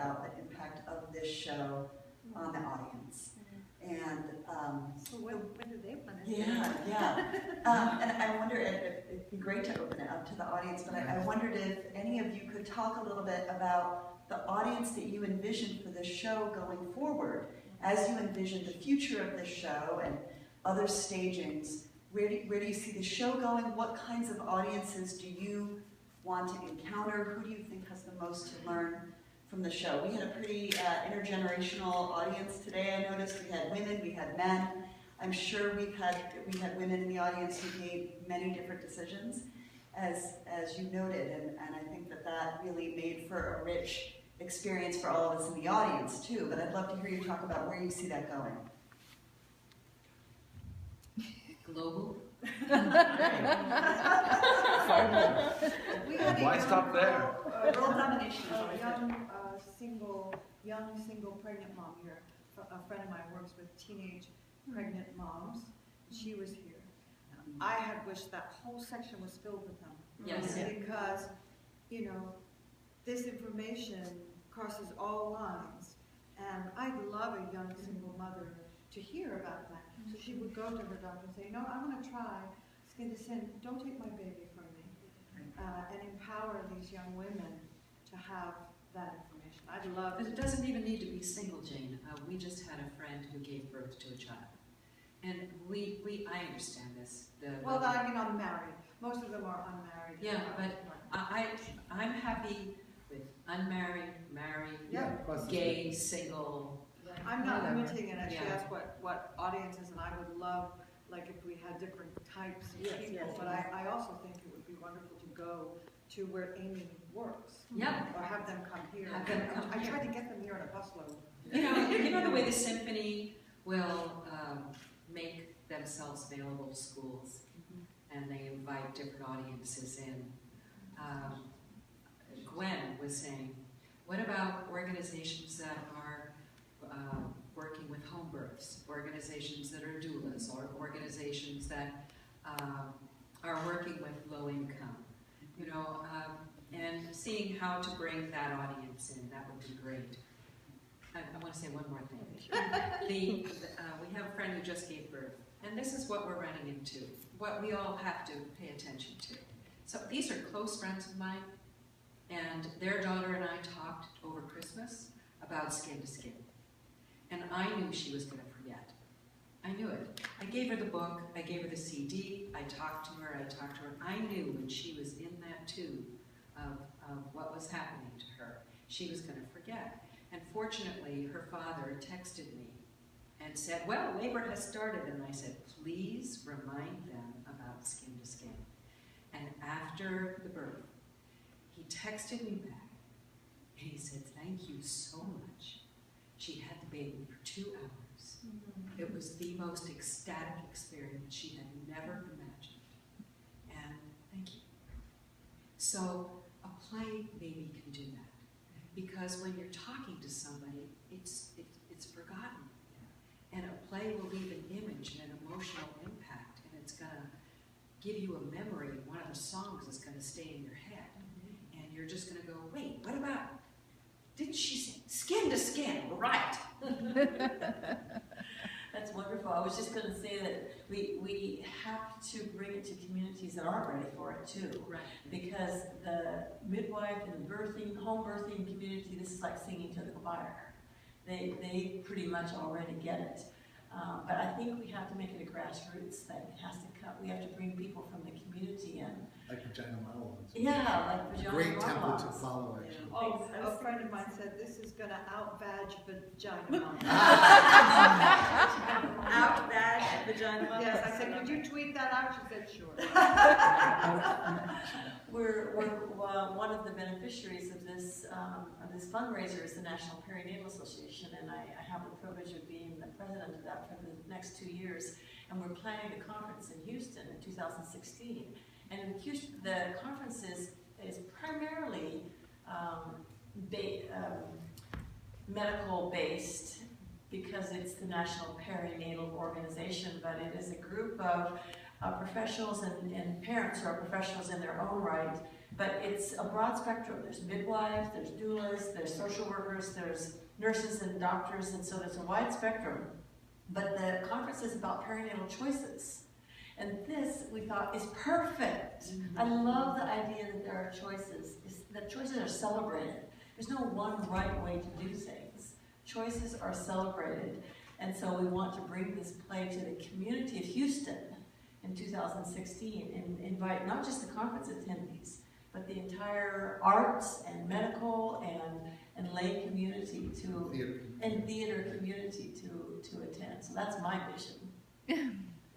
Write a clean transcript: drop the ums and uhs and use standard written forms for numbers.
about the impact of this show on the audience. And so when do they want to? And I wonder, it'd be great to open it up to the audience, but I wondered if any of you could talk a little bit about the audience that you envisioned for this show going forward, as you envision the future of this show and other stagings. Where do you see the show going? What kinds of audiences do you want to encounter? Who do you think has the most to learn from the show? We had a pretty intergenerational audience today. I noticed we had women, we had men. I'm sure we had women in the audience who made many different decisions, as you noted, and I think that really made for a rich experience for all of us in the audience too. But I'd love to hear you talk about where you see that going. Global. Why stop there? World domination. Young single pregnant mom here. A friend of mine works with teenage pregnant moms. She was here. I had wished that whole section was filled with them. Yes. Because, this information crosses all lines. And I'd love a young single mother to hear about that. So she would go to her doctor and say, I want to try skin to skin. Don't take my baby from me. And empower these young women to have that information. I'd love But it doesn't even need to be single, Jane. We just had a friend who gave birth to a child. And I understand this. Unmarried. Most of them are unmarried. Yeah, but I'm happy with unmarried, married, gay, single. I'm not limiting it. She Yeah. asked what audiences, and I would love, if we had different types of people. Yes. But I also think it would be wonderful to go to where Amy works. Yeah. Or have them come here. Have them come I here. tried to get them here in a busload. You know the way the symphony will make themselves available to schools, and they invite different audiences in. Gwen was saying, what about organizations that are working with home births, organizations that are doulas, or organizations that are working with low income, and seeing how to bring that audience in, that would be great. I want to say one more thing. We have a friend who just gave birth, and this is what we're running into, what we all have to pay attention to. So these are close friends of mine, and their daughter and I talked over Christmas about Skin to Skin. And I knew she was going to forget. I knew it. I gave her the book, I gave her the CD, I talked to her. I knew when she was in that tube of what was happening to her, she was going to forget. And fortunately, her father texted me and said, well, labor has started. And I said, please remind them about Skin to Skin. And after the birth, he texted me back, and he said, thank you so much. She had the baby for 2 hours. It was the most ecstatic experience she had never imagined. And thank you. So a play maybe can do that. Because when you're talking to somebody, it's forgotten. And a play will leave an image and an emotional impact, and it's going to give you a memory. One of the songs is going to stay in your head. And you're just going to go, wait, what about, didn't she say skin to skin? Right. That's wonderful. I was just going to say that we have to bring it to communities that aren't ready for it too. Right. Because the midwife and the home birthing community, this is like singing to the choir. They pretty much already get it. But I think we have to make it a grassroots thing. It has to come. We have to bring people from the community in. Like vagina monologues. Yeah, like vagina Great template monologues. to follow, actually. Oh, a friend of mine said this is going to out-vag vagina mom. Out-vag vagina monologues. Yes, I said, could you tweet that out? She said, sure. We're one of the beneficiaries of this fundraiser is the National Perinatal Association, and I have the privilege of being the president of that for the next 2 years. And we're planning a conference in Houston in 2016. And in Houston, the conference is primarily medical-based because it's the National Perinatal Organization, but it is a group of professionals and parents who are professionals in their own right But it's a broad spectrum. There's midwives, there's doulas, there's social workers, there's nurses and doctors, and so there's a wide spectrum. But the conference is about perinatal choices. And this, we thought, is perfect. I love the idea that there are choices, that choices are celebrated. There's no one right way to do things. Choices are celebrated. And so we want to bring this play to the community of Houston in 2016 and invite not just the conference attendees, but the entire arts and medical and lay community and theater community to attend. So that's my vision.